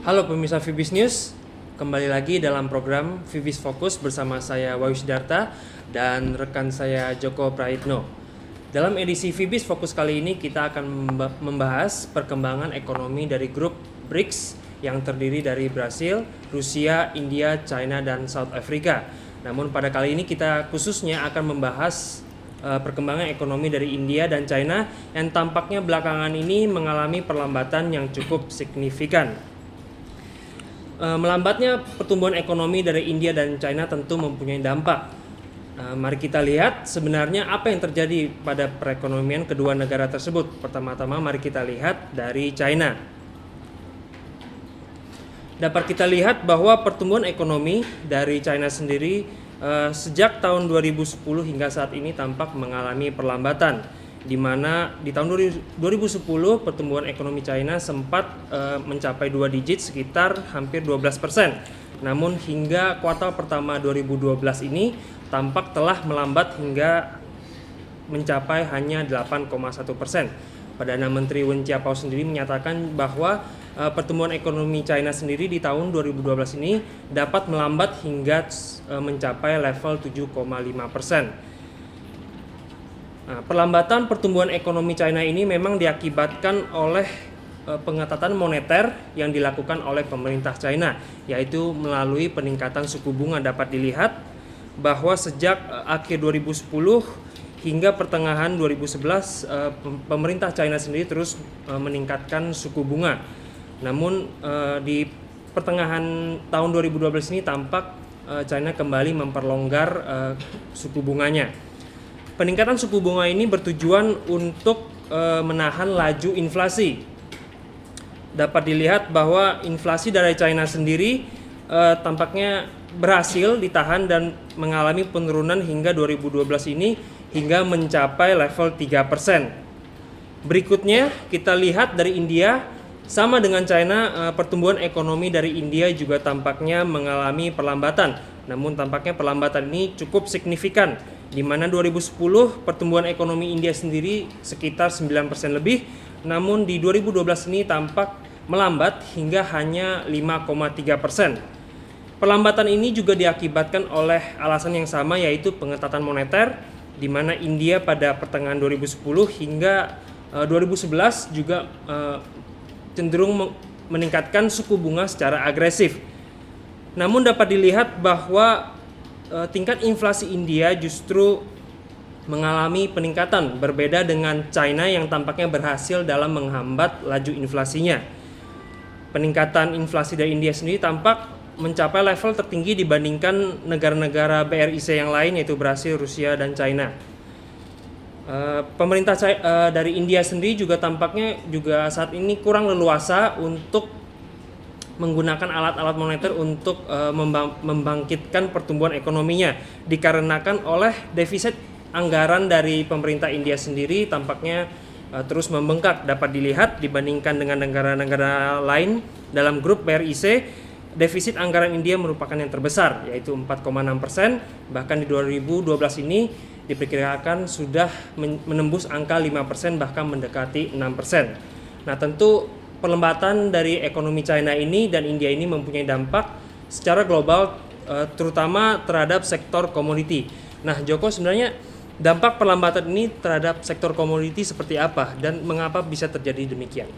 Halo pemirsa Vibis News, kembali lagi dalam program Vibis Fokus bersama saya Wahyu Sidarta dan rekan saya Joko Praitno. Dalam edisi Vibis Fokus kali ini kita akan membahas perkembangan ekonomi dari grup BRICS yang terdiri dari Brasil, Rusia, India, China, dan South Africa. Namun pada kali ini kita khususnya akan membahas perkembangan ekonomi dari India dan China yang tampaknya belakangan ini mengalami perlambatan yang cukup signifikan. Melambatnya pertumbuhan ekonomi dari India dan China tentu mempunyai dampak. Mari kita lihat sebenarnya apa yang terjadi pada perekonomian kedua negara tersebut. Pertama-tama mari kita lihat dari China. Dapat kita lihat bahwa pertumbuhan ekonomi dari China sendiri sejak tahun 2010 hingga saat ini tampak mengalami perlambatan, di mana di tahun 2010 pertumbuhan ekonomi China sempat mencapai 2 digit sekitar hampir 12%. Namun hingga kuartal pertama 2012 ini tampak telah melambat hingga mencapai hanya 8,1%. Perdana Menteri Wen Jiabao sendiri menyatakan bahwa pertumbuhan ekonomi China sendiri di tahun 2012 ini dapat melambat hingga mencapai level 7,5%. Perlambatan pertumbuhan ekonomi China ini memang diakibatkan oleh pengetatan moneter yang dilakukan oleh pemerintah China, yaitu melalui peningkatan suku bunga. Dapat dilihat bahwa sejak akhir 2010 hingga pertengahan 2011 pemerintah China sendiri terus meningkatkan suku bunga. Namun di pertengahan tahun 2012 ini tampak China kembali memperlonggar suku bunganya. Peningkatan suku bunga ini bertujuan untuk menahan laju inflasi. Dapat dilihat bahwa inflasi dari China sendiri tampaknya berhasil ditahan dan mengalami penurunan hingga 2012 ini hingga mencapai level 3%. Berikutnya kita lihat dari India, sama dengan China, pertumbuhan ekonomi dari India juga tampaknya mengalami perlambatan. Namun tampaknya perlambatan ini cukup signifikan, di mana 2010 pertumbuhan ekonomi India sendiri sekitar 9% lebih, namun di 2012 ini tampak melambat hingga hanya 5,3%. Perlambatan ini juga diakibatkan oleh alasan yang sama, yaitu pengetatan moneter, di mana India pada pertengahan 2010 hingga 2011 juga cenderung meningkatkan suku bunga secara agresif. Namun dapat dilihat bahwa tingkat inflasi India justru mengalami peningkatan, berbeda dengan China yang tampaknya berhasil dalam menghambat laju inflasinya. Peningkatan inflasi dari India sendiri tampak mencapai level tertinggi dibandingkan negara-negara BRIC yang lain, yaitu Brasil, Rusia, dan China. Pemerintah dari India sendiri juga tampaknya juga saat ini kurang leluasa untuk menggunakan alat-alat moneter untuk membangkitkan pertumbuhan ekonominya, dikarenakan oleh defisit anggaran dari pemerintah India sendiri tampaknya terus membengkak. Dapat dilihat dibandingkan dengan negara-negara lain dalam grup BRIC, defisit anggaran India merupakan yang terbesar, yaitu 4,6%. Bahkan di 2012 ini diperkirakan sudah menembus angka 5%, bahkan mendekati 6%. Nah, tentu perlambatan dari ekonomi China ini dan India ini mempunyai dampak secara global, terutama terhadap sektor komoditi. Nah, Joko, sebenarnya dampak perlambatan ini terhadap sektor komoditi seperti apa dan mengapa bisa terjadi demikian?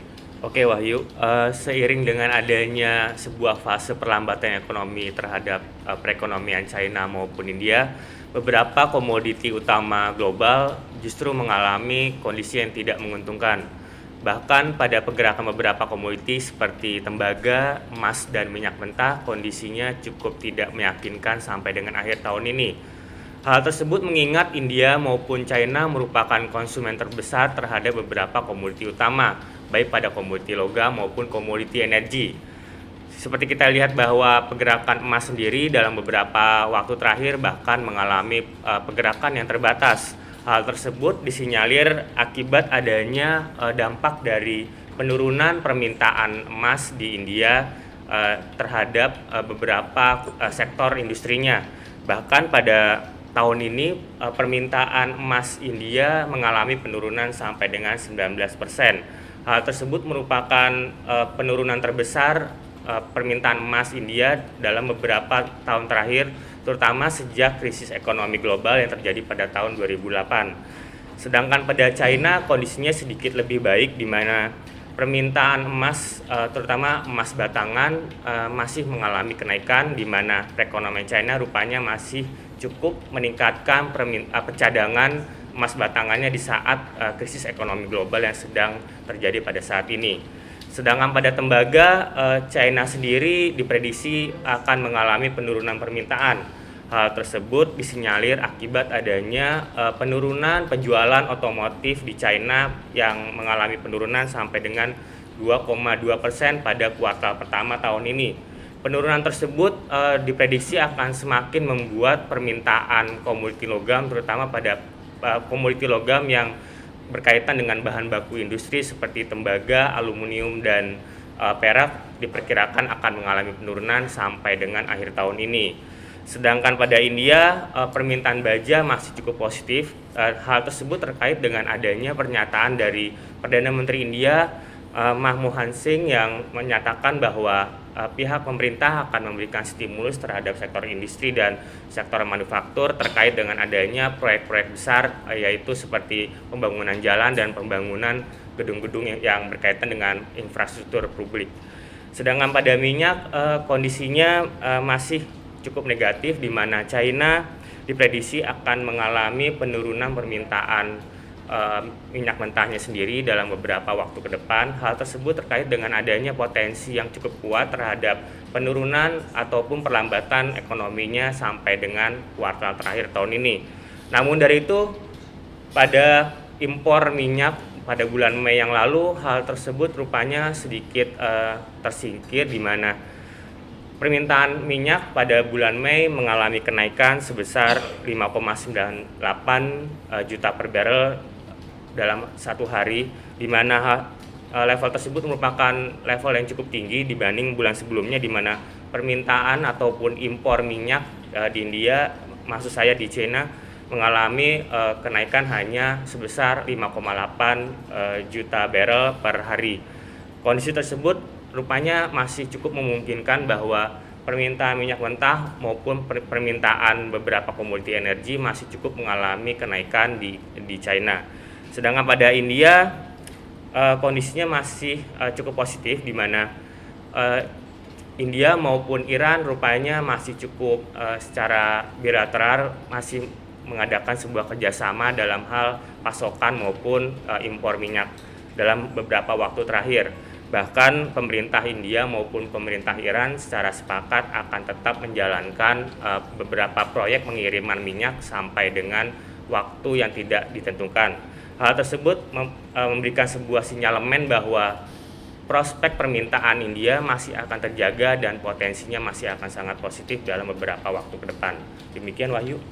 Oke Wahyu, seiring dengan adanya sebuah fase perlambatan ekonomi terhadap perekonomian China maupun India, beberapa komoditi utama global justru mengalami kondisi yang tidak menguntungkan. Bahkan pada pergerakan beberapa komoditi seperti tembaga, emas, dan minyak mentah, kondisinya cukup tidak meyakinkan sampai dengan akhir tahun ini. Hal tersebut mengingat India maupun China merupakan konsumen terbesar terhadap beberapa komoditi utama, baik pada komoditi logam maupun komoditi energi. Seperti kita lihat bahwa pergerakan emas sendiri dalam beberapa waktu terakhir bahkan mengalami pergerakan yang terbatas. Hal tersebut disinyalir akibat adanya dampak dari penurunan permintaan emas di India terhadap beberapa sektor industrinya. Bahkan pada tahun ini permintaan emas India mengalami penurunan sampai dengan 19%. Hal tersebut merupakan penurunan terbesar permintaan emas India dalam beberapa tahun terakhir, terutama sejak krisis ekonomi global yang terjadi pada tahun 2008. Sedangkan pada China kondisinya sedikit lebih baik, di mana permintaan emas, terutama emas batangan, masih mengalami kenaikan, di mana perekonomian China rupanya masih cukup meningkatkan percadangan emas batangannya di saat krisis ekonomi global yang sedang terjadi pada saat ini. Sedangkan pada tembaga, China sendiri diprediksi akan mengalami penurunan permintaan. Hal tersebut disinyalir akibat adanya penurunan penjualan otomotif di China yang mengalami penurunan sampai dengan 2,2% pada kuartal pertama tahun ini. Penurunan tersebut diprediksi akan semakin membuat permintaan komoditi logam, terutama pada komoditi logam yang berkaitan dengan bahan baku industri seperti tembaga, aluminium, dan perak diperkirakan akan mengalami penurunan sampai dengan akhir tahun ini. Sedangkan pada India, permintaan baja masih cukup positif. Hal tersebut terkait dengan adanya pernyataan dari Perdana Menteri India, Manmohan Singh, yang menyatakan bahwa pihak pemerintah akan memberikan stimulus terhadap sektor industri dan sektor manufaktur terkait dengan adanya proyek-proyek besar, yaitu seperti pembangunan jalan dan pembangunan gedung-gedung yang berkaitan dengan infrastruktur publik. Sedangkan pada minyak, kondisinya masih cukup negatif, di mana China diprediksi akan mengalami penurunan permintaan minyak mentahnya sendiri dalam beberapa waktu ke depan. Hal tersebut terkait dengan adanya potensi yang cukup kuat terhadap penurunan ataupun perlambatan ekonominya sampai dengan kuartal terakhir tahun ini. Namun dari itu, pada impor minyak pada bulan Mei yang lalu, hal tersebut rupanya sedikit tersingkir, di mana permintaan minyak pada bulan Mei mengalami kenaikan sebesar 5,98 juta per barrel dalam satu hari, di mana level tersebut merupakan level yang cukup tinggi dibanding bulan sebelumnya, di mana permintaan ataupun impor minyak di India, maksud saya di China, mengalami kenaikan hanya sebesar 5,8 juta barrel per hari. Kondisi tersebut rupanya masih cukup memungkinkan bahwa permintaan minyak mentah maupun permintaan beberapa komoditi energi masih cukup mengalami kenaikan di China. Sedangkan pada India, kondisinya masih cukup positif, di mana India maupun Iran rupanya masih cukup secara bilateral masih mengadakan sebuah kerjasama dalam hal pasokan maupun impor minyak dalam beberapa waktu terakhir. Bahkan pemerintah India maupun pemerintah Iran secara sepakat akan tetap menjalankan beberapa proyek pengiriman minyak sampai dengan waktu yang tidak ditentukan. Hal tersebut memberikan sebuah sinyalemen bahwa prospek permintaan India masih akan terjaga dan potensinya masih akan sangat positif dalam beberapa waktu ke depan. Demikian, Wahyu.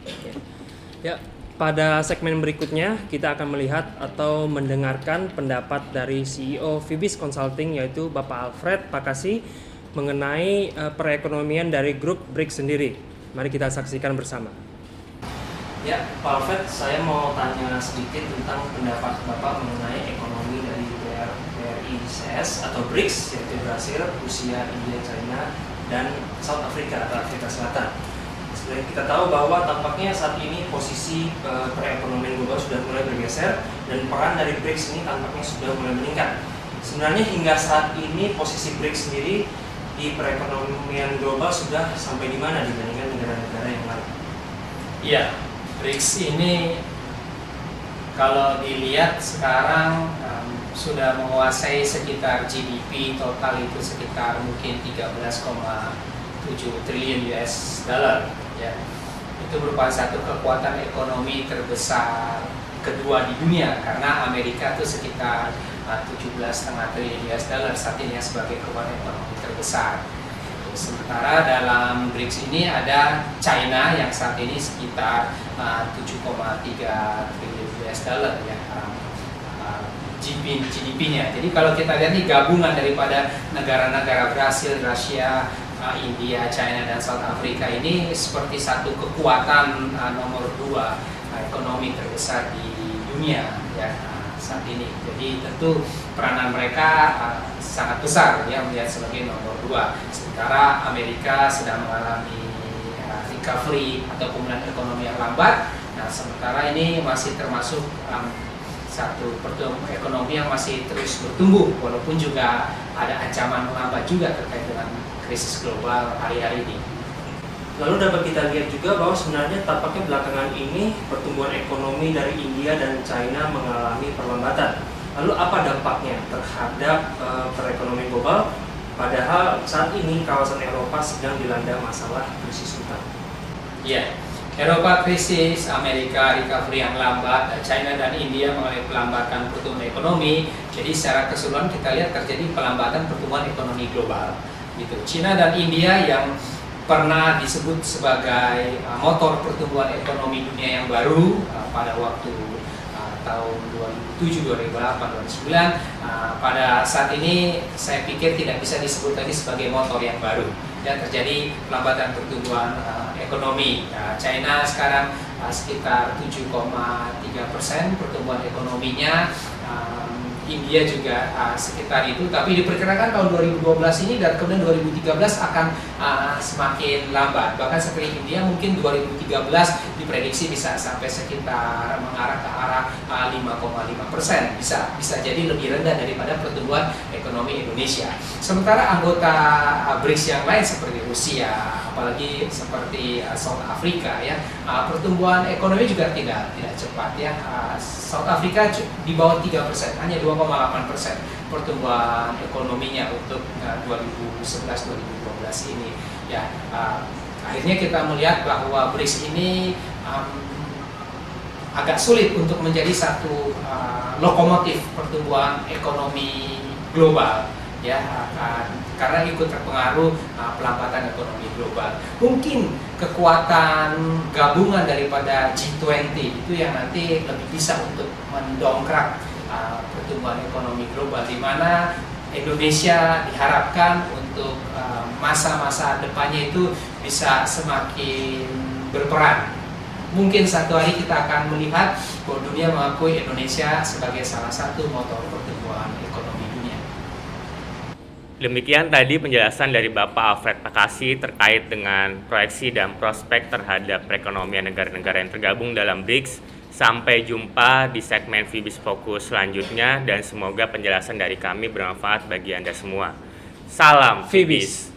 Ya, pada segmen berikutnya kita akan melihat atau mendengarkan pendapat dari CEO Fibis Consulting, yaitu Bapak Alfred Pakasi, mengenai perekonomian dari grup BRICS sendiri. Mari kita saksikan bersama. Ya, Pak Alfred, saya mau tanya sedikit tentang pendapat Bapak mengenai ekonomi dari BRICS atau BRICS, yaitu Brasil, Rusia, India, China, dan South Africa atau Afrika Selatan. Kita tahu bahwa tampaknya saat ini posisi perekonomian global sudah mulai bergeser dan peran dari BRICS ini tampaknya sudah mulai meningkat. Sebenarnya hingga saat ini posisi BRICS sendiri di perekonomian global sudah sampai di mana dibandingkan negara-negara yang lain? Iya, BRICS ini kalau dilihat sekarang sudah menguasai sekitar GDP total itu sekitar mungkin 13,7 triliun US dollar. Ya, itu merupakan satu kekuatan ekonomi terbesar kedua di dunia, karena Amerika itu sekitar 17,5 triliun US dollar saat ini sebagai kekuatan ekonomi terbesar. Sementara dalam BRICS ini ada China yang saat ini sekitar 7,3 triliun US dollar ya, GDP-nya. Jadi kalau kita lihat nih gabungan daripada negara-negara Brasil, Rusia, India, China, dan South Africa ini seperti satu kekuatan nomor 2 ekonomi terbesar di dunia ya. saat ini. Jadi tentu peranan mereka sangat besar ya, melihat sebagai nomor 2. Sementara Amerika sedang mengalami recovery atau pemulihan ekonomi yang lambat. Nah, sementara ini masih termasuk satu pertumbuhan ekonomi yang masih terus bertumbuh, walaupun juga ada ancaman melambat juga terkait dengan krisis global hari-hari ini. Lalu dapat kita lihat juga bahwa sebenarnya tampaknya belakangan ini pertumbuhan ekonomi dari India dan China mengalami perlambatan. Lalu apa dampaknya terhadap perekonomian global? Padahal saat ini kawasan Eropa sedang dilanda masalah krisis utang. Iya, Eropa krisis, Amerika recovery yang lambat, China dan India mengalami pelambatan pertumbuhan ekonomi. Jadi secara keseluruhan kita lihat terjadi pelambatan pertumbuhan ekonomi global. Gitu. China dan India yang pernah disebut sebagai motor pertumbuhan ekonomi dunia yang baru pada waktu tahun 2007, 2008, 2009. Pada saat ini saya pikir tidak bisa disebut lagi sebagai motor yang baru. Ya, terjadi pelambatan pertumbuhan ekonomi. China sekarang sekitar 7,3% pertumbuhan ekonominya. India juga sekitar itu, tapi diperkirakan tahun 2012 ini dan kemudian 2013 akan semakin lambat. Bahkan seperti India mungkin 2013 diprediksi bisa sampai sekitar mengarah ke arah 5,5%. Bisa jadi lebih rendah daripada pertumbuhan ekonomi Indonesia. Sementara anggota BRICS yang lain seperti Rusia, apalagi seperti South Africa ya, pertumbuhan ekonomi juga tidak cepat ya. South Africa di bawah 3%, hanya 2,8% pertumbuhan ekonominya untuk 2011-2012 ini. Ya, akhirnya kita melihat bahwa BRICS ini agak sulit untuk menjadi satu lokomotif pertumbuhan ekonomi global. Ya, karena ikut terpengaruh pelambatan ekonomi global. Mungkin kekuatan gabungan daripada G20 itu yang nanti lebih bisa untuk mendongkrak pertumbuhan ekonomi global, di mana Indonesia diharapkan untuk masa-masa depannya itu bisa semakin berperan. Mungkin satu hari kita akan melihat bahwa dunia mengakui Indonesia sebagai salah satu motor pertumbuhan ekonomi dunia. Demikian tadi penjelasan dari Bapak Alfred Pakasi terkait dengan proyeksi dan prospek terhadap perekonomian negara-negara yang tergabung dalam BRICS. Sampai jumpa di segmen Fibis Fokus selanjutnya dan semoga penjelasan dari kami bermanfaat bagi Anda semua. Salam Fibis!